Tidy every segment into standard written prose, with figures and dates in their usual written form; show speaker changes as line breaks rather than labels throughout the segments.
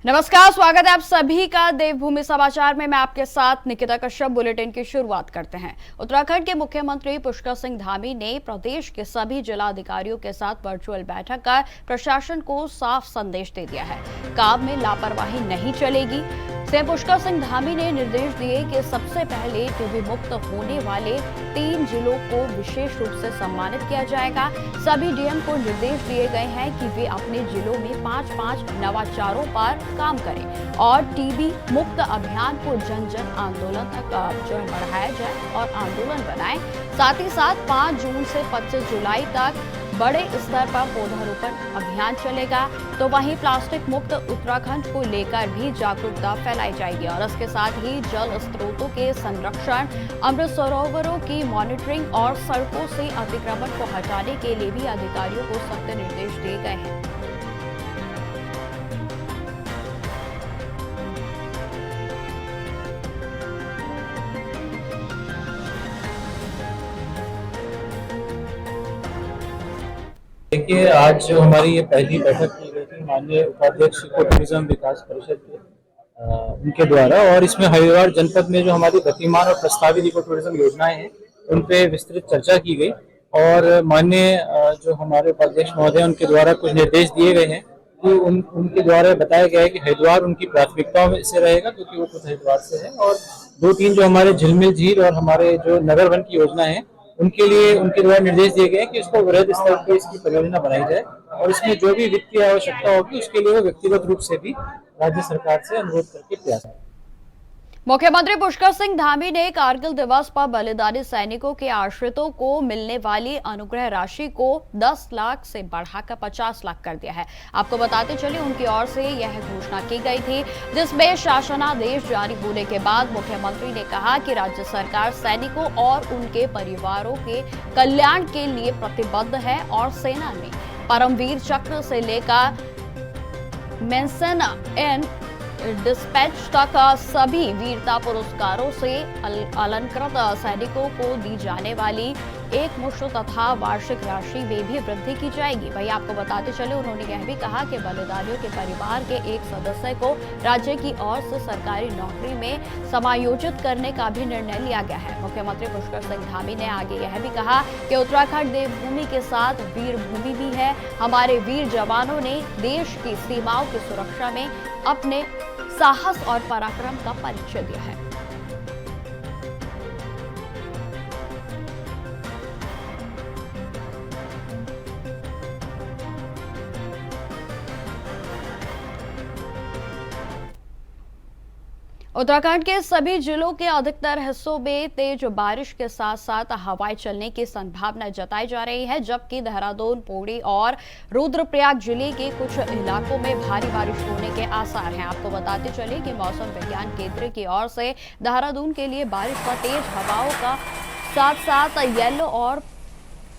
नमस्कार, स्वागत है आप सभी का देवभूमि समाचार में। मैं आपके साथ निकिता कश्यप। बुलेटिन की शुरुआत करते हैं। उत्तराखंड के मुख्यमंत्री पुष्कर सिंह धामी ने प्रदेश के सभी जिलाधिकारियों के साथ वर्चुअल बैठक कर प्रशासन को साफ संदेश दे दिया है। काम में लापरवाही नहीं चलेगी। सीएम पुष्कर सिंह धामी ने निर्देश दिए कि सबसे पहले टीबी मुक्त होने वाले 3 जिलों को विशेष रूप से सम्मानित किया जाएगा। सभी डीएम को निर्देश दिए गए हैं कि वे अपने जिलों में 5-5 नवाचारों पर काम करें और टीबी मुक्त अभियान को जन जन आंदोलन तक बढ़ाया जाए और आंदोलन बनाएं। साथ ही साथ 5 जून से 25 जुलाई तक बड़े स्तर पर पौधारोपण अभियान चलेगा। तो वहीं प्लास्टिक मुक्त उत्तराखंड को लेकर भी जागरूकता फैलाई जाएगी और इसके साथ ही जल स्रोतों के संरक्षण, अमृत सरोवरों की मॉनिटरिंग और सड़कों से अतिक्रमण को हटाने के लिए भी अधिकारियों को सख्त निर्देश दिए गए हैं।
देखिए, आज जो हमारी ये पहली बैठक की गई थी माननीय उपाध्यक्ष इको टूरिज्म विकास परिषद के उनके द्वारा, और इसमें हरिद्वार जनपद में जो हमारी गतिमान और प्रस्तावित इको टूरिज्म योजनाएं हैं उन पे विस्तृत चर्चा की गई। और माननीय जो हमारे उपाध्यक्ष महोदय उनके द्वारा कुछ निर्देश दिए गए हैं कि उनके द्वारा बताया गया है कि हरिद्वार उनकी प्राथमिकताओं में से रहेगा क्योंकि वो खुद हरिद्वार से है। और 2-3 जो हमारे झिलमिल झील और हमारे जो नगर वन की योजना है उनके लिए उनके द्वारा निर्देश दिए गए हैं कि इसको वृहद स्तर पर इसकी परियोजना बनाई जाए और इसमें जो भी वित्तीय आवश्यकता होगी उसके लिए वो व्यक्तिगत रूप से भी राज्य सरकार से अनुरोध करके प्रयास करें।
मुख्यमंत्री पुष्कर सिंह धामी ने कारगिल दिवस पर बलिदानी सैनिकों के आश्रितों को मिलने वाली अनुग्रह राशि को 10 लाख से बढ़ाकर 50 लाख कर दिया है। आपको बताते चले उनकी ओर से यह घोषणा की गई थी, जिसमें शासनादेश जारी होने के बाद मुख्यमंत्री ने कहा कि राज्य सरकार सैनिकों और उनके परिवारों के कल्याण के लिए प्रतिबद्ध है और सेना में परमवीर चक्र से लेकर मेंशन इन डिस्पैच तक सभी वीरता पुरस्कारों से अलंकृत सैनिकों को दी जाने वाली एक मुश्त तथा वार्षिक राशि में भी वृद्धि की जाएगी। वही आपको बताते चले उन्होंने यह भी कहा कि बलिदानियों के परिवार के एक सदस्य को राज्य की ओर से सरकारी नौकरी में समायोजित करने का भी निर्णय लिया गया है। मुख्यमंत्री पुष्कर सिंह धामी ने आगे यह भी कहा कि उत्तराखंड देवभूमि के साथ वीर भूमि भी है। हमारे वीर जवानों ने देश की सीमाओं की सुरक्षा में अपने साहस और पराक्रम का परिचय दिया है। उत्तराखंड के सभी जिलों के अधिकतर हिस्सों में तेज बारिश के साथ साथ हवाएं चलने की संभावना जताई जा रही है, जबकि देहरादून, पौड़ी और रुद्रप्रयाग जिले के कुछ इलाकों में भारी बारिश होने के आसार हैं। आपको बताते चले कि मौसम विज्ञान केंद्र की ओर से देहरादून के लिए बारिश व तेज हवाओं का साथ साथ येलो और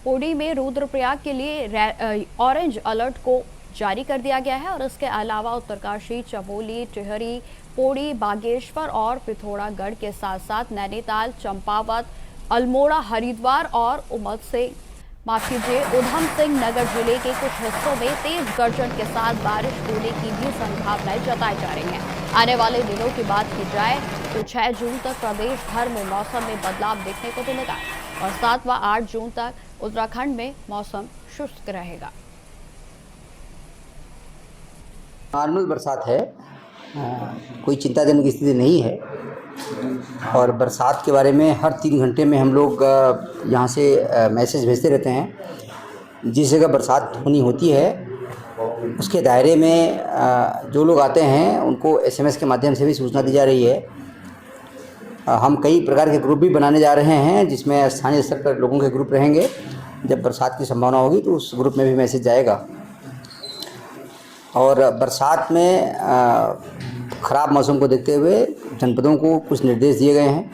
पौड़ी में रुद्रप्रयाग के लिए ऑरेंज अलर्ट को जारी कर दिया गया है। और इसके अलावा उत्तरकाशी, चमोली, टिहरी, पौड़ी, बागेश्वर और पिथौरागढ़ के साथ साथ नैनीताल, चंपावत, अल्मोड़ा, हरिद्वार और उधम सिंह नगर जिले के कुछ हिस्सों में तेज गर्जन के साथ बारिश होने की भी संभावनाएं जताई जा रही हैं। आने वाले दिनों की बात की जाए तो 6 जून तक प्रदेश भर में मौसम में बदलाव देखने को मिलेगा और 7 व 8 जून तक उत्तराखंड में मौसम शुष्क रहेगा।
नॉर्मल बरसात है, कोई चिंताजनक स्थिति नहीं है। और बरसात के बारे में हर 3 घंटे में हम लोग यहाँ से मैसेज भेजते रहते हैं। जिस जगह बरसात होती है उसके दायरे में जो लोग आते हैं उनको एसएमएस के माध्यम से भी सूचना दी जा रही है। हम कई प्रकार के ग्रुप भी बनाने जा रहे हैं जिसमें स्थानीय स्तर पर लोगों के ग्रुप रहेंगे। जब बरसात की संभावना होगी तो उस ग्रुप में भी मैसेज जाएगा। और बरसात में ख़राब मौसम को देखते हुए जनपदों को कुछ निर्देश दिए गए हैं।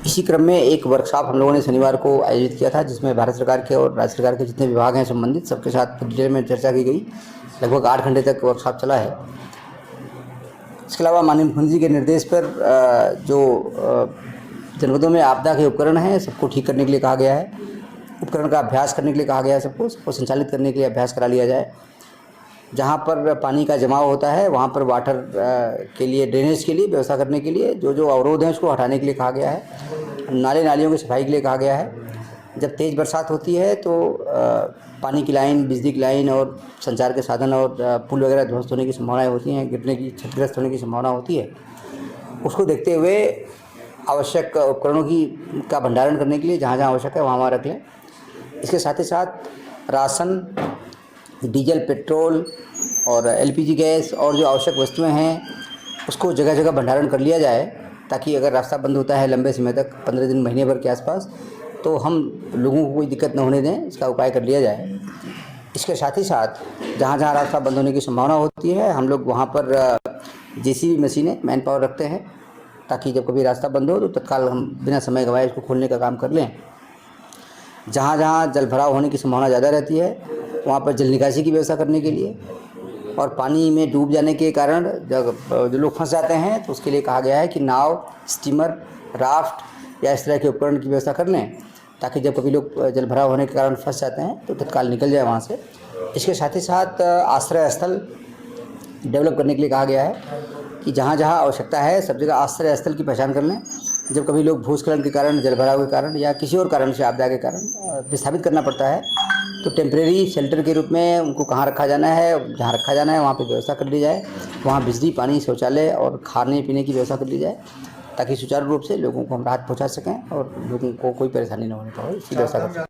इसी क्रम में एक वर्कशॉप हम लोगों ने शनिवार को आयोजित किया था जिसमें भारत सरकार के और राज्य सरकार के जितने विभाग हैं संबंधित सबके साथ डिटेल में चर्चा की गई। लगभग 8 घंटे तक वर्कशॉप चला है। इसके अलावा माननीय मुख्यमंत्री के निर्देश पर जो जनपदों में आपदा के उपकरण हैं सबको ठीक करने के लिए कहा गया है। उपकरण का अभ्यास करने के लिए कहा गया है। सबको संचालित करने के लिए अभ्यास करा लिया जाए। जहाँ पर पानी का जमाव होता है वहाँ पर वाटर के लिए, ड्रेनेज के लिए व्यवस्था करने के लिए जो जो अवरोध हैं उसको हटाने के लिए कहा गया है। नाले नालियों की सफाई के लिए कहा गया है। जब तेज़ बरसात होती है तो पानी की लाइन, बिजली की लाइन और संचार के साधन और पुल वगैरह ध्वस्त होने की संभावनाएं होती हैं, गिरने की, क्षतिग्रस्त होने की संभावना होती है। उसको देखते हुए आवश्यक उपकरणों का भंडारण करने के लिए जहाँ जहाँ आवश्यक है वहाँ रख लें। इसके साथ ही साथ राशन, डीजल, पेट्रोल और एलपीजी गैस और जो आवश्यक वस्तुएं हैं उसको जगह जगह भंडारण कर लिया जाए, ताकि अगर रास्ता बंद होता है लंबे समय तक, 15 दिन, महीने भर के आसपास, तो हम लोगों को कोई दिक्कत न होने दें, इसका उपाय कर लिया जाए। इसके साथ ही साथ जहाँ जहाँ रास्ता बंद होने की संभावना होती है हम लोग वहाँ पर जेसीबी मशीनें, मैन पावर रखते हैं, ताकि जब कभी रास्ता बंद हो तो तत्काल हम बिना समय गंवाए इसको खोलने का काम कर लें। जहाँ जहाँ जल भराव होने की संभावना ज़्यादा रहती है वहाँ पर जल निकासी की व्यवस्था करने के लिए, और पानी में डूब जाने के कारण जब जो लोग फंस जाते हैं तो उसके लिए कहा गया है कि नाव, स्टीमर, राफ्ट या इस तरह के उपकरण की व्यवस्था कर लें, ताकि जब कभी लोग जल भराव होने के कारण फंस जाते हैं तो तत्काल निकल जाए वहाँ से। इसके साथ ही साथ आश्रय स्थल डेवलप करने के लिए कहा गया है कि जहाँ जहाँ आवश्यकता है सब जगह आश्रय स्थल की पहचान कर लें। जब कभी लोग भूस्खलन के कारण, जल भराव के कारण या किसी और कारण से, आपदा के कारण विस्थापित करना पड़ता है, तो टेम्परेरी शेल्टर के रूप में उनको कहाँ रखा जाना है, जहाँ रखा जाना है वहाँ पे व्यवस्था कर ली जाए। वहाँ बिजली, पानी, शौचालय और खाने पीने की व्यवस्था कर ली जाए, ताकि सुचारू रूप से लोगों को हम राहत पहुँचा सकें और लोगों को कोई परेशानी न होने पाए, इसकी व्यवस्था कर सकें।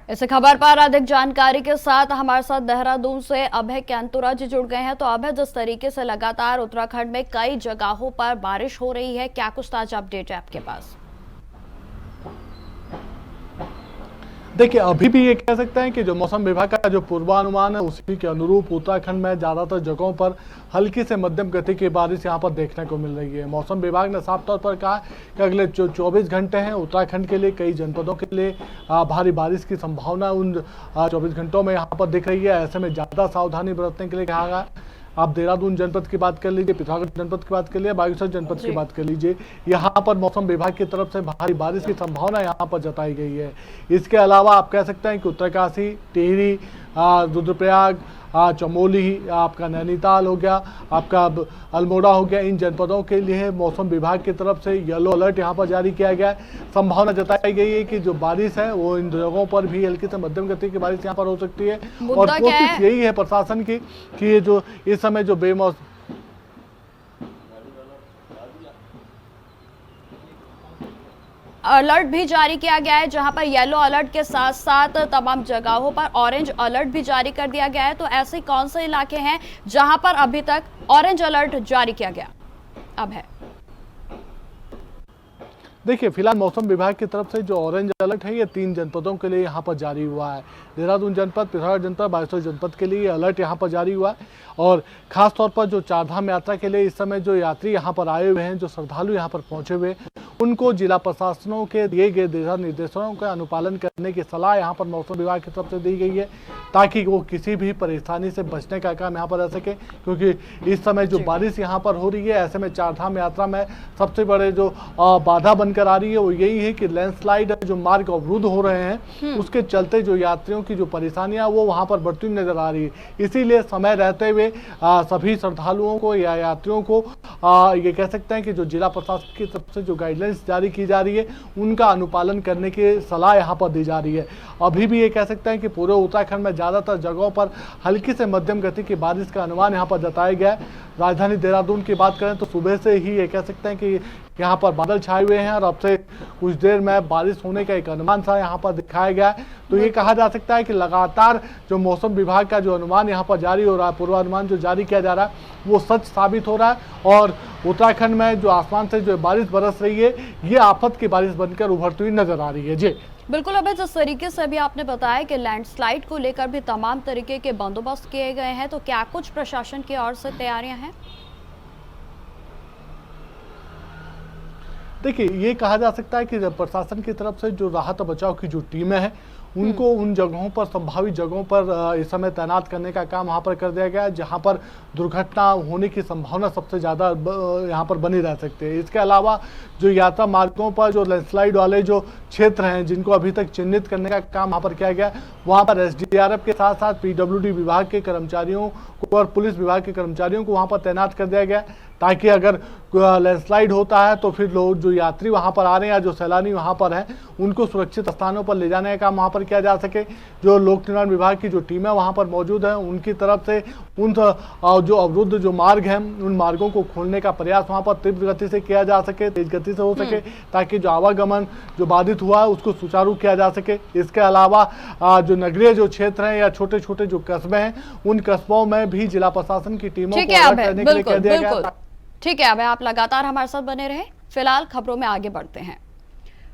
इस खबर पर अधिक जानकारी के साथ हमारे साथ देहरादून से अभय कैंतुरा जी जुड़ गए हैं। तो अभय, जिस तरीके से लगातार उत्तराखंड में कई जगहों पर बारिश हो रही है, क्या कुछ ताजा अपडेट है आपके पास?
देखिए, अभी भी ये कह सकते हैं कि जो मौसम विभाग का जो पूर्वानुमान है उसी के अनुरूप उत्तराखंड में ज़्यादातर जगहों पर हल्की से मध्यम गति की बारिश यहां पर देखने को मिल रही है। मौसम विभाग ने साफ तौर पर कहा कि अगले जो 24 घंटे हैं उत्तराखंड के लिए कई जनपदों के लिए भारी बारिश की संभावना उन 24 घंटों में यहाँ पर दिख रही है। ऐसे में ज़्यादा सावधानी बरतने के लिए कहा गया। आप देहरादून जनपद की बात कर लीजिए, पिथौरागढ़ जनपद की बात कर लीजिए, बागेश्वर जनपद की बात कर लीजिए, यहाँ पर मौसम विभाग की तरफ से भारी बारिश की संभावना यहाँ पर जताई गई है। इसके अलावा आप कह सकते हैं कि उत्तरकाशी, टिहरी, रुद्रप्रयाग, चमोली, आपका नैनीताल हो गया, आपका अल्मोड़ा हो गया, इन जनपदों के लिए मौसम विभाग की तरफ से येलो अलर्ट यहाँ पर जारी किया गया है। संभावना जताई गई है कि जो बारिश है वो इन जगहों पर भी हल्की से मध्यम गति की बारिश यहाँ पर हो सकती है। और कोशिश यही है प्रशासन की कि ये जो इस समय जो बेमौसम
अलर्ट भी जारी किया गया है, जहां पर येलो अलर्ट के साथ साथ तमाम जगहों पर ऑरेंज अलर्ट भी जारी कर दिया गया है। तो ऐसे कौन से इलाके हैं जहां पर अभी तक ऑरेंज अलर्ट जारी किया गया अब है?
देखिए, फिलहाल मौसम विभाग की तरफ से जो ऑरेंज अलर्ट है ये 3 जनपदों के लिए यहाँ पर जारी हुआ है। देहरादून जनपद, पिथौरागढ़ जनपद, बागेश्वर जनपद के लिए अलर्ट यहाँ पर जारी हुआ है। और खास तौर पर जो चारधाम यात्रा के लिए इस समय जो यात्री यहाँ पर आए हुए हैं, जो श्रद्धालु यहाँ पर पहुँचे हुए, उनको जिला प्रशासनों के दिए गए दिशा निर्देशों का अनुपालन करने की सलाह यहाँ पर मौसम विभाग की तरफ से दी गई है, ताकि वो किसी भी परेशानी से बचने का काम यहाँ पर रह सके। क्योंकि इस समय जो बारिश यहाँ पर हो रही है, ऐसे में चारधाम यात्रा में सबसे बड़े जो बाधा बनकर आ रही है वो यही है कि लैंडस्लाइड, जो मार्ग अवरुद्ध हो रहे हैं, उसके चलते जो यात्रियों की जो परेशानियां वो वहाँ पर बढ़ती नजर आ रही है। इसीलिए समय रहते हुए सभी श्रद्धालुओं को या यात्रियों को ये कह सकते हैं कि जो जिला प्रशासन की तरफ से जो गाइडलाइंस जारी की जा रही है उनका अनुपालन करने की सलाह यहाँ पर दी जा रही है। अभी भी ये कह सकते हैं कि पूरे उत्तराखंड में ज़्यादातर जगहों पर हल्की से मध्यम गति की बारिश का अनुमान यहाँ पर जताया गया है। राजधानी देहरादून की बात करें तो सुबह से ही ये कह सकते हैं कि यहाँ पर बादल छाए हुए हैं और अब से कुछ देर में बारिश होने का एक अनुमान सा यहाँ पर दिखाया गया है। तो ये कहा जा सकता है कि लगातार जो मौसम विभाग का जो अनुमान यहाँ पर जारी हो रहा है, पूर्वानुमान जो जारी किया जा रहा है, वो सच साबित हो रहा है। और उत्तराखंड में जो आसमान से जो बारिश बरस रही है, ये आफत की बारिश बनकर उभरती हुई नजर आ रही है। जी
बिल्कुल अभय, जिस तरीके से अभी आपने बताया कि लैंडस्लाइड को लेकर भी तमाम तरीके के बंदोबस्त किए गए हैं, तो क्या कुछ प्रशासन की ओर से तैयारियां हैं? देखिए,
ये कहा जा सकता है कि प्रशासन की तरफ से जो राहत और बचाव की जो टीमें हैं उनको उन जगहों पर, संभावित जगहों पर इस समय तैनात करने का काम वहाँ पर कर दिया गया है जहाँ पर दुर्घटना होने की संभावना सबसे ज़्यादा यहाँ पर बनी रह सकती है। इसके अलावा जो यात्रा मार्गों पर जो लैंडस्लाइड वाले जो क्षेत्र हैं जिनको अभी तक चिन्हित करने का काम वहाँ पर किया गया, वहाँ पर एसडीआरएफ के साथ साथ पीडब्ल्यूडी विभाग के कर्मचारियों को और पुलिस विभाग के कर्मचारियों को वहाँ पर तैनात कर दिया गया, ताकि अगर लैंडस्लाइड होता है तो फिर लोग जो यात्री वहाँ पर आ रहे हैं या जो सैलानी वहाँ पर हैं उनको सुरक्षित स्थानों पर ले जाने का काम वहाँ पर किया जा सके। जो लोक निर्माण विभाग की जो टीमें वहाँ पर मौजूद हैं उनकी तरफ से उन जो अवरुद्ध जो मार्ग हैं उन मार्गों को खोलने का प्रयास वहाँ पर तीव्र गति से किया जा सके, तेज गति से हो सके, ताकि जो आवागमन जो बाधित हुआ है उसको सुचारू किया जा सके। इसके अलावा जो नगरीय जो क्षेत्र हैं या छोटे छोटे जो कस्बे हैं उन कस्बों में भी जिला प्रशासन की टीमों को अलर्ट करने के लिए कह दिया गया।
ठीक है, अब आप लगातार हमारे साथ बने रहे। फिलहाल खबरों में आगे बढ़ते हैं।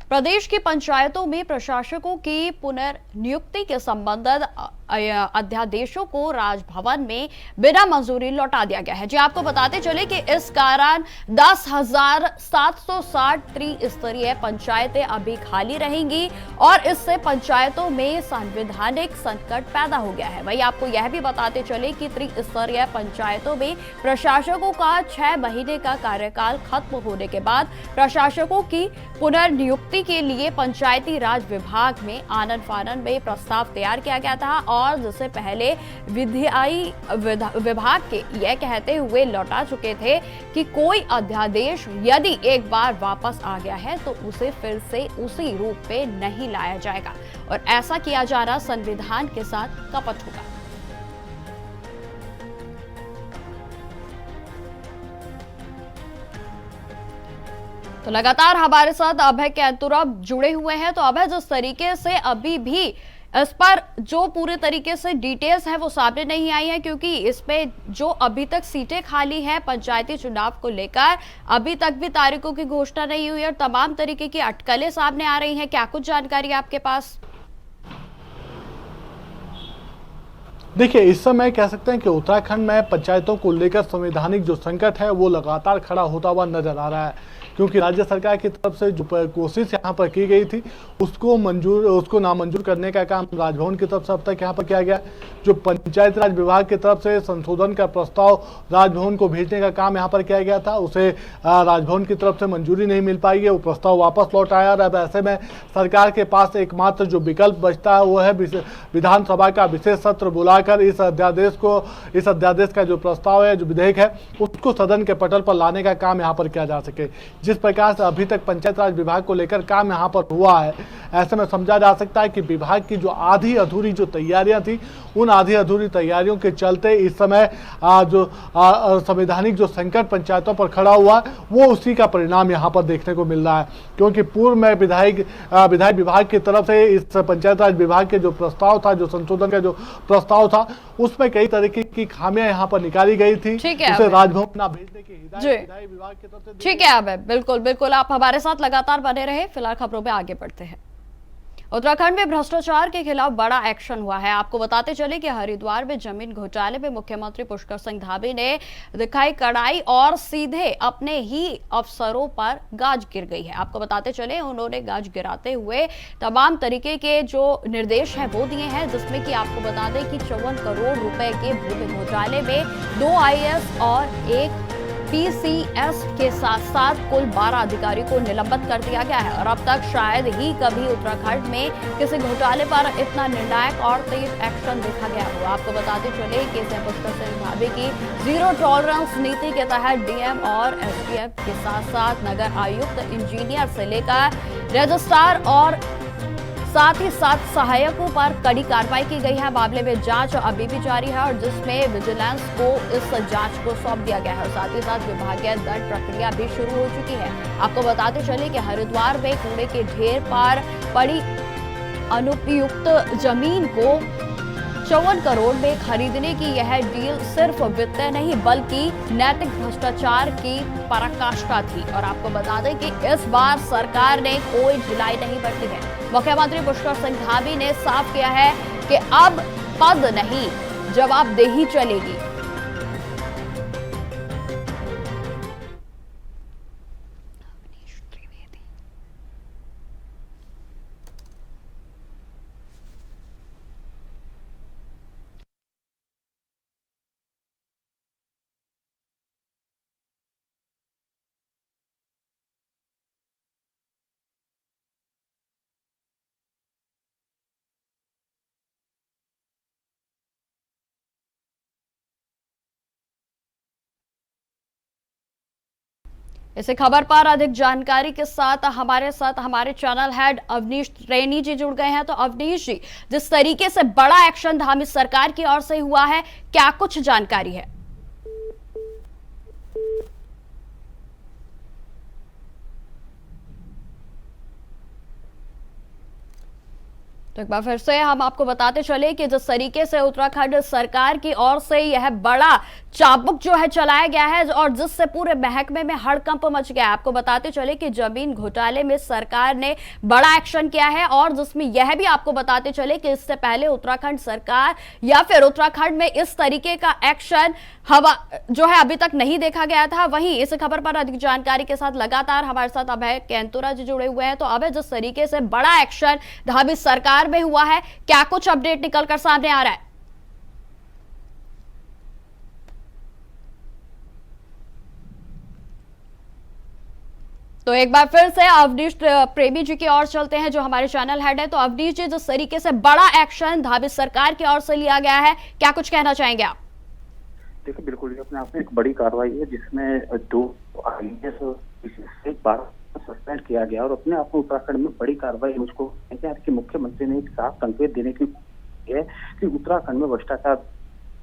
प्रदेश की पंचायतों में प्रशासकों की पुनर्नियुक्ति के संबंधित अध्यादेशों को राजभवन में बिना मंजूरी लौटा दिया गया है। जी आपको बताते चले कि इस कारण 10,760 त्रिस्तरीय पंचायतें अभी खाली रहेंगी और इससे पंचायतों में संवैधानिक संकट पैदा हो गया है। वहीं आपको यह भी बताते चले कि त्रिस्तरीय पंचायतों में प्रशासकों का 6 महीने का कार्यकाल खत्म होने के बाद प्रशासकों की पुनर्नियुक्ति के लिए पंचायती राज विभाग में आनन फानन में प्रस्ताव तैयार किया गया था और जिससे पहले विधायी विभाग के यह कहते हुए लौटा चुके थे कि कोई अध्यादेश यदि एक बार वापस आ गया है तो उसे फिर से उसी रूप में नहीं लाया जाएगा और ऐसा किया जाना संविधान के साथ कपट होगा। तो लगातार हमारे साथ अभय कैंतुरा जुड़े हुए हैं। तो अभय, जिस तरीके से अभी भी इस पर जो पूरे तरीके से डिटेल्स है वो सामने नहीं आई है, क्योंकि इसमें जो अभी तक सीटें खाली हैं पंचायती चुनाव को लेकर अभी तक भी तारीखों की घोषणा नहीं हुई और तमाम तरीके की अटकलें सामने आ रही हैं। क्या कुछ जानकारी है आपके पास?
देखिए, इस समय कह सकते हैं कि उत्तराखंड में पंचायतों को लेकर संवैधानिक जो संकट है वो लगातार खड़ा होता हुआ नजर आ रहा है, क्योंकि राज्य सरकार की तरफ से जो कोशिश यहाँ पर की गई थी उसको नामंजूर करने का काम राजभवन की तरफ से अब तक यहाँ पर किया गया। जो पंचायत राज विभाग की तरफ से संशोधन का प्रस्ताव राजभवन को भेजने का काम यहाँ पर किया गया था, उसे राजभवन की तरफ से मंजूरी नहीं मिल पाई है, वो प्रस्ताव वापस लौट आया और अब ऐसे में सरकार के पास एकमात्र जो विकल्प बचता है वो है विधानसभा का विशेष सत्र बुलाकर इस अध्यादेश का जो प्रस्ताव है, जो विधेयक है, उसको सदन के पटल पर लाने का काम यहाँ पर किया जा सके। जिस प्रकार से अभी तक पंचायत राज विभाग को लेकर काम यहाँ पर हुआ है, ऐसे में समझा जा सकता है कि विभाग की जो आधी अधूरी जो तैयारियां थी उन आधी अधूरी तैयारियों के चलते इस समय जो संवैधानिक जो संकट पंचायतों पर खड़ा हुआ वो उसी का परिणाम यहाँ पर देखने को मिल रहा है। क्योंकि पूर्व में विधायक विभाग की तरफ से इस पंचायत राज विभाग के जो प्रस्ताव था, जो संशोधन का जो प्रस्ताव था, उसमें कई तरीके की खामियां यहाँ पर निकाली गई थी, उसे राजभवन न भेजने की हिदायत विधायी विभाग की तरफ से।
ठीक है, अब बिल्कुल आप हमारे साथ लगातार बने रहे। फिलहाल खबरों में आगे बढ़ते हैं। उत्तराखंड में भ्रष्टाचार के खिलाफ बड़ा एक्शन हुआ है। आपको बताते चले कि हरिद्वार में जमीन घोटाले में मुख्यमंत्री पुष्कर सिंह धामी ने दिखाई कड़ाई और सीधे अपने ही अफसरों पर गाज गिर गई है। आपको बताते चले उन्होंने गाज गिराते हुए तमाम तरीके के जो निर्देश हैं वो दिए हैं, जिसमें कि आपको बता दें कि 54 करोड़ रुपए के भूमि घोटाले में 2 IAS और 1 PCS के साथ साथ कुल 12 अधिकारी को निलंबित कर दिया गया है और अब तक शायद ही कभी उत्तराखंड में किसी घोटाले पर इतना निर्णायक और तेज एक्शन देखा गया हो। आपको बताते चले कि पुष्कर सिंह धामी की जीरो टॉलरेंस नीति के तहत DM और SDF के साथ साथ नगर आयुक्त, इंजीनियर से लेकर रजिस्ट्रार और साथ ही साथ सहायकों पर कड़ी कार्रवाई की गई है। मामले में जांच अभी भी जारी है और जिसमें विजिलेंस को इस जांच को सौंप दिया गया है और साथ ही साथ विभागीय दंड प्रक्रिया भी शुरू हो चुकी है। आपको बताते चले कि हरिद्वार में कूड़े के ढेर पर पड़ी अनुपयुक्त जमीन को 54 करोड़ में खरीदने की यह डील सिर्फ वित्तीय नहीं बल्कि नैतिक भ्रष्टाचार की पराकाष्ठा थी और आपको बता दें कि इस बार सरकार ने कोई ढिलाई नहीं बरती है। मुख्यमंत्री पुष्कर सिंह धामी ने साफ किया है कि अब पद नहीं, जवाबदेही चलेगी। इसी खबर पर अधिक जानकारी के साथ हमारे चैनल हेड अवनीश रैनी जी जुड़ गए हैं। तो अवनीश जी, जिस तरीके से बड़ा एक्शन धामी सरकार की ओर से हुआ है, क्या कुछ जानकारी है? तो एक बार फिर से हम आपको बताते चले कि जिस तरीके से उत्तराखंड सरकार की ओर से यह बड़ा चाबुक जो है चलाया गया है और जिससे पूरे महकमे में हड़कंप मच गया है। आपको बताते चले कि जमीन घोटाले में सरकार ने बड़ा एक्शन किया है और जिसमें यह भी आपको बताते चले कि इससे पहले उत्तराखंड सरकार या फिर उत्तराखंड में इस तरीके का एक्शन जो है अभी तक नहीं देखा गया था। वहीं इस खबर पर अधिक जानकारी के साथ लगातार हमारे साथ अभय कैंतुरा जी जुड़े हुए हैं। तो अभय, जिस तरीके से बड़ा एक्शन धामी सरकार में हुआ है, क्या कुछ अपडेट निकलकर सामने आ रहा है? तो एक बार फिर से अवनीश प्रेमी जी की ओर चलते हैं, जो हमारे चैनल हेड है। तो अवनीश जी, जिस तरीके से बड़ा एक्शन धामी सरकार की ओर से लिया गया है, क्या कुछ कहना चाहेंगे आप?
देखिए, बिल्कुल ये अपने आप में एक बड़ी कार्रवाई है जिसमें 2 IAS से 12 सस्पेंड किया गया और अपने आप में उत्तराखंड में बड़ी कार्रवाई मुझको कि मुख्यमंत्री ने एक साफ संकेत देने की है कि उत्तराखंड में भ्रष्टाचार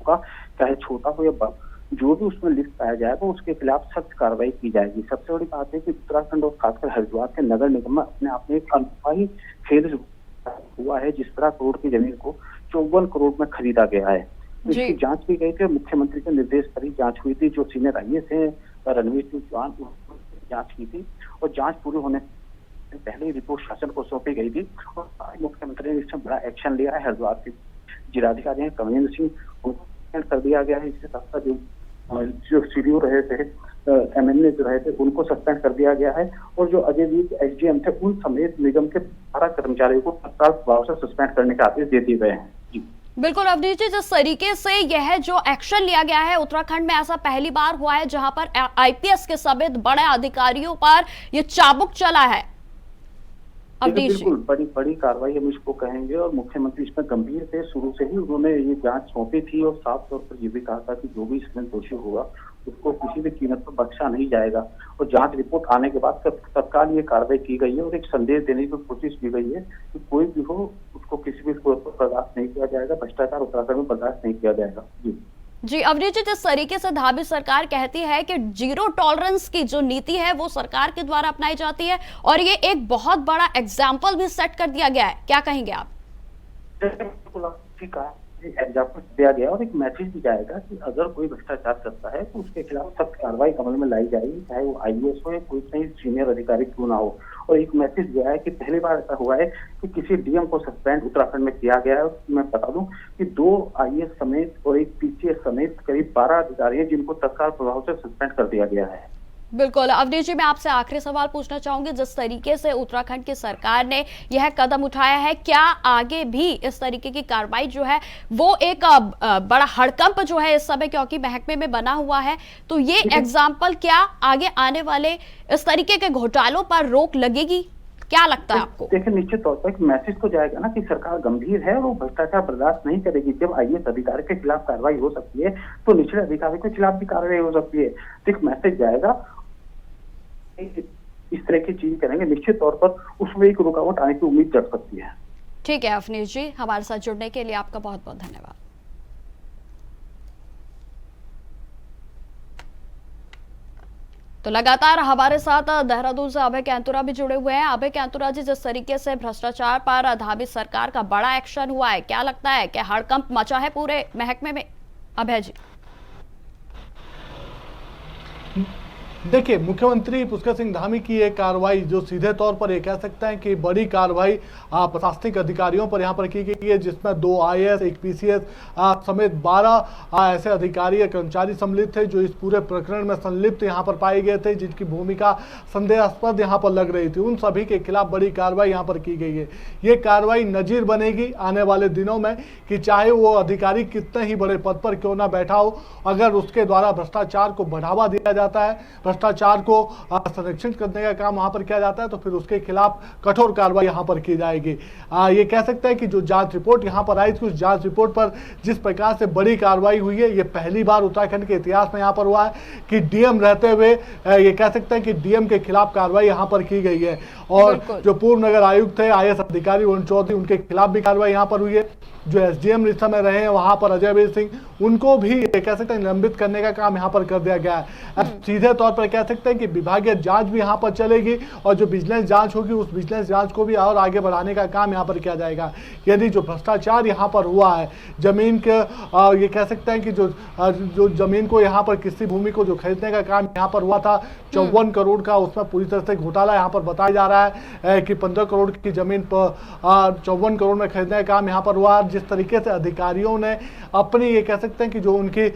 का चाहे छोटा हो या बड़ा, जो भी उसमें लिस्ट पाया जाएगा उसके खिलाफ सख्त कार्रवाई की जाएगी। सबसे बड़ी बात है कि उत्तराखंड और खासकर हरिद्वार के नगर निगम में अपने आप में एक अनूठा खेल हुआ है। जिस तरह करोड़ की जमीन को 54 करोड़ में खरीदा गया है, इसकी जांच की गई थी। मुख्यमंत्री के निर्देश पर ही जांच हुई थी। जो सीनियर IAS है रणवीर सिंह चौहान, जांच की थी और जांच पूरी होने से पहले रिपोर्ट शासन को सौंपी गई थी और मुख्यमंत्री ने इसमें बड़ा एक्शन लिया है। हरिद्वार के जिलाधिकारी हैं कमलेंद्र सिंह, उनको कर दिया गया है। इसके साथ साथ जो CDO रहे थे, MLA जो रहे थे, उनको सस्पेंड कर दिया गया है और जो अजय जी SDM थे, उन समेत निगम के 12 कर्मचारियों को तत्काल प्रभाव से सस्पेंड करने के आदेश दे दिए गए हैं। जी
बिल्कुल अवनीश जी, जिस तरीके से यह जो एक्शन लिया गया है उत्तराखंड में, ऐसा पहली बार हुआ है जहां पर IPS के समेत बड़े अधिकारियों पर यह चाबुक चला है।
बिल्कुल बड़ी कार्रवाई हम इसको कहेंगे और मुख्यमंत्री इसमें गंभीर थे। शुरू से ही उन्होंने ये जांच सौंपी थी और साफ तौर पर ये भी कहा था कि जो भी इसमें दोषी होगा उसको किसी भी कीमत पर बख्शा नहीं जाएगा। और जांच रिपोर्ट आने के बाद तत्काल ये कार्रवाई की गई है और एक संदेश देने की कोशिश की गई है कि कोई भी हो उसको किसी भी स्तर पर बर्दाश्त नहीं किया जाएगा। भ्रष्टाचार उत्तराखंड में बर्दाश्त नहीं किया जाएगा।
जी अवनीश जी, जिस तरीके से धामी सरकार कहती है कि 0 टॉलरेंस की जो नीति है वो सरकार के द्वारा अपनाई जाती है और ये एक बहुत बड़ा एग्जाम्पल भी सेट कर दिया गया है, क्या कहेंगे आप?
एग्जाम्पल दिया गया और एक मैसेज भी जाएगा कि अगर कोई भ्रष्टाचार करता है तो उसके खिलाफ सख्त कार्रवाई अमल में लाई जाएगी, चाहे वो IAS हो या कोई सही सीनियर अधिकारी क्यों ना हो। और एक मैसेज दिया है कि पहली बार ऐसा हुआ है कि किसी DM को सस्पेंड उत्तराखंड में किया गया है। मैं बता दूं कि 2 IAS समेत और एक PCS समेत करीब 12 अधिकारी हैं जिनको तत्काल प्रभाव से सस्पेंड कर दिया गया है।
बिल्कुल अवनीश जी, मैं आपसे आखिरी सवाल पूछना चाहूंगी। जिस तरीके से उत्तराखंड की सरकार ने यह कदम उठाया है, क्या आगे भी इस तरीके की कार्रवाई जो है वो एक बड़ा हड़कंप जो है इस समय क्योंकि महकमे में बना हुआ है, तो ये एग्जाम्पल क्या आगे आने वाले इस तरीके के घोटालों पर रोक लगेगी, क्या लगता है आपको?
देखिए, निश्चित तौर पर एक मैसेज तो जाएगा ना कि सरकार गंभीर है और वो भ्रष्टाचार बर्दाश्त नहीं करेगी। जब IAS अधिकारी के खिलाफ कार्रवाई हो सकती है तो निचले अधिकारी के खिलाफ भी कार्रवाई हो सकती है। तो एक मैसेज जाएगा, इस तरह की चीज करेंगे, निश्चित तौर पर उसमें एक रुकावट आने की उम्मीद जग सकती है।
ठीक है अवनीश जी, हमारे साथ जुड़ने के लिए आपका बहुत बहुत धन्यवाद। तो लगातार हमारे साथ देहरादून से अभय कैंतुरा भी जुड़े हुए हैं। अभय कैंतुरा जी, जिस तरीके से भ्रष्टाचार पर धामी सरकार का बड़ा एक्शन हुआ है, क्या लगता है कि हड़कंप मचा है पूरे महकमे में? अभय जी,
देखिए, मुख्यमंत्री पुष्कर सिंह धामी की ये कार्रवाई जो सीधे तौर पर ये कह सकते हैं कि बड़ी कार्रवाई प्रशासनिक अधिकारियों पर यहाँ पर की गई है, जिसमें 2 IAS, एक PCS समेत 12 ऐसे अधिकारी या कर्मचारी सम्मिलित थे जो इस पूरे प्रकरण में संलिप्त यहाँ पर पाए गए थे, जिनकी भूमिका संदेहास्पद यहाँ पर लग रही थी। उन सभी के खिलाफ बड़ी कार्रवाई यहाँ पर की गई है। ये कार्रवाई नजीर बनेगी आने वाले दिनों में कि चाहे वो अधिकारी कितने ही बड़े पद पर क्यों ना बैठा हो, अगर उसके द्वारा भ्रष्टाचार को बढ़ावा दिया जाता है, भ्रष्टाचार को संरक्षित करने का काम वहां पर किया जाता है तो फिर उसके खिलाफ कठोर कार्रवाई यहां पर की जाएगी। ये कह सकते हैं कि जो जांच रिपोर्ट यहां पर आई थी, उस जांच रिपोर्ट पर जिस प्रकार से बड़ी कार्रवाई हुई है, ये पहली बार उत्तराखंड के इतिहास में यहां पर हुआ है कि डीएम रहते हुए ये कह सकते हैं कि डीएम के खिलाफ कार्रवाई यहां पर की गई है। और जो पूर्व नगर आयुक्त थे IAS अधिकारी वरुण चौधरी, उनके खिलाफ भी कार्रवाई यहां पर हुई है। जो SDM इस समय रहे हैं वहां पर अजय वीर सिंह, उनको भी ये कह सकते हैं निलंबित करने का काम यहां पर कर दिया गया है। अब सीधे तौर पर कह सकते हैं कि विभागीय जांच भी यहां पर चलेगी और जो विजिलेंस जांच होगी उस विजिलेंस जांच को भी और आगे बढ़ाने का काम यहां पर किया जाएगा। यदि जो भ्रष्टाचार यहां पर हुआ है, जमीन के ये कह सकते हैं कि जो जमीन को यहां पर किसी भूमि को जो खरीदने का काम यहां पर हुआ था 54 करोड़ का, उसमें पूरी तरह से घोटाला यहां पर बताया जा रहा है कि 15 करोड़ की जमीन पर 54 करोड़ में खरीदने का काम यहां पर हुआ। जिस तरीके से अधिकारियों ने अपनी ये कह सकते हैं कि जो उनकी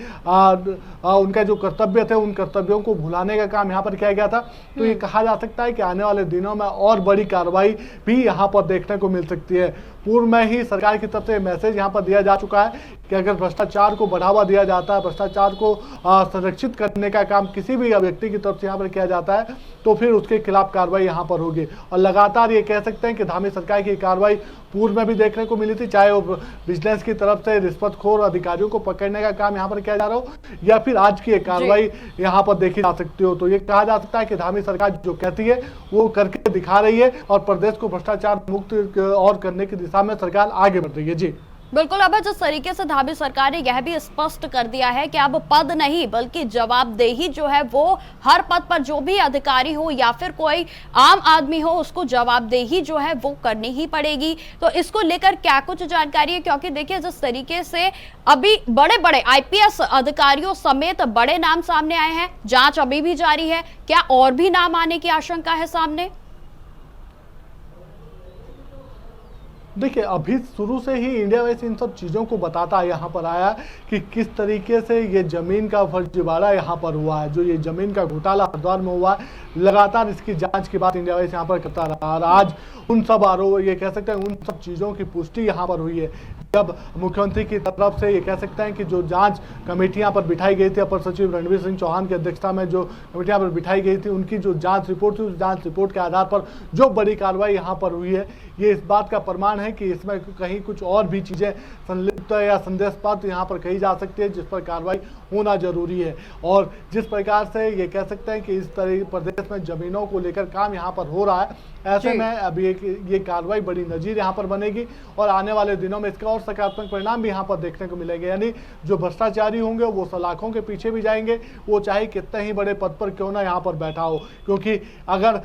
उनका जो कर्तव्य थे, उन कर्तव्यों को भुलाने का काम यहाँ पर किया गया था, तो ये कहा जा सकता है कि आने वाले दिनों में और बड़ी कार्रवाई भी यहाँ पर देखने को मिल सकती है। पूर्व में ही सरकार की तरफ से मैसेज यहाँ पर दिया जा चुका है कि अगर भ्रष्टाचार को बढ़ावा दिया जाता है, भ्रष्टाचार को संरक्षित करने का काम किसी भी व्यक्ति की तरफ से यहाँ पर किया जाता है तो फिर उसके खिलाफ कार्रवाई यहाँ पर होगी। और लगातार ये कह सकते हैं कि धामी सरकार की कार्रवाई पूर्व में भी देखने को मिली थी, चाहे वो विजिलेंस की तरफ से रिश्वतखोर अधिकारियों को पकड़ने का काम यहाँ पर किया जा रहा हो या फिर आज की कार्रवाई यहाँ पर देखी जा सकती हो। तो ये कहा जा सकता है कि धामी सरकार जो कहती है वो करके दिखा रही है और प्रदेश को भ्रष्टाचार मुक्त और करने की दिशा में सरकार आगे बढ़ रही है। जी
बिल्कुल। अब जिस तरीके से धामी सरकार ने यह भी स्पष्ट कर दिया है कि अब पद नहीं बल्कि जवाबदेही जो है वो हर पद पर जो भी अधिकारी हो या फिर कोई आम आदमी हो उसको जवाबदेही जो है वो करनी ही पड़ेगी। तो इसको लेकर क्या कुछ जानकारी है? क्योंकि देखिए जिस तरीके से अभी बड़े बड़े IPS अधिकारियों समेत बड़े नाम सामने आए हैं, जांच अभी भी जारी है, क्या और भी नाम आने की आशंका है सामने?
देखिए अभी शुरू से ही इंडिया वैसे इन सब चीज़ों को बताता यहाँ पर आया कि किस तरीके से ये ज़मीन का फर्जीवाड़ा यहाँ पर हुआ है, जो ये ज़मीन का घोटाला हरिद्वार में हुआ है, लगातार इसकी जांच की बात इंडिया वैसे यहाँ पर करता रहा। और आज उन सब आरोप ये कह सकते हैं उन सब चीज़ों की पुष्टि यहाँ पर हुई है जब मुख्यमंत्री की तरफ से ये कह सकते हैं कि जो जांच कमेटियां पर बिठाई गई थी, अपर सचिव रणवीर सिंह चौहान की अध्यक्षता में जो कमेटियां पर बिठाई गई थी, उनकी जो जांच रिपोर्ट थी, उस जांच रिपोर्ट के आधार पर जो बड़ी कार्रवाई यहाँ पर हुई है, ये इस बात का प्रमाण है कि इसमें कहीं कुछ और भी चीज़ें संलिप्त या संदेशपात्र यहाँ पर कही जा सकती है जिस पर कार्रवाई होना जरूरी है। और जिस प्रकार से ये कह सकते हैं कि इस तरह प्रदेश में जमीनों को लेकर काम यहाँ पर हो रहा है, ऐसे में अभी ये कार्रवाई बड़ी नजीर यहाँ पर बनेगी और आने वाले दिनों में इसका और सकारात्मक परिणाम भी यहाँ पर देखने को मिलेंगे। यानी जो भ्रष्टाचारी होंगे वो सलाखों के पीछे भी जाएंगे, वो चाहे कितने ही बड़े पद पर क्यों ना यहाँ पर बैठा हो, क्योंकि अगर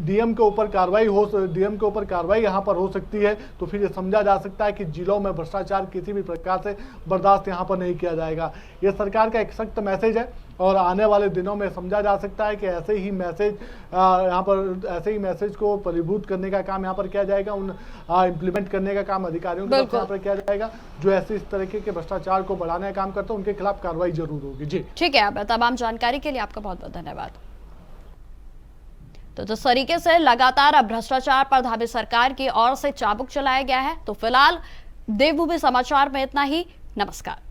डीएम के ऊपर कार्रवाई यहाँ पर हो सकती है तो फिर ये समझा जा सकता है कि जिलों में भ्रष्टाचार किसी भी प्रकार से बर्दाश्त यहाँ पर नहीं किया जाएगा। ये सरकार का एक सख्त मैसेज है और आने वाले दिनों में समझा जा सकता है कि ऐसे ही मैसेज को फलीभूत करने का काम यहाँ पर किया जाएगा, उन इम्प्लीमेंट करने का काम अधिकारियों की तरफ से यहाँ पर किया जाएगा जो ऐसे इस तरीके के भ्रष्टाचार को बढ़ाने का काम करते हैं, उनके खिलाफ कार्रवाई जरूर होगी। जी
ठीक है, अब तमाम जानकारी के लिए आपका बहुत बहुत धन्यवाद। तो जिस तरीके से लगातार अब भ्रष्टाचार पर धामी सरकार की ओर से चाबुक चलाया गया है, तो फिलहाल देवभूमि समाचार में इतना ही। नमस्कार।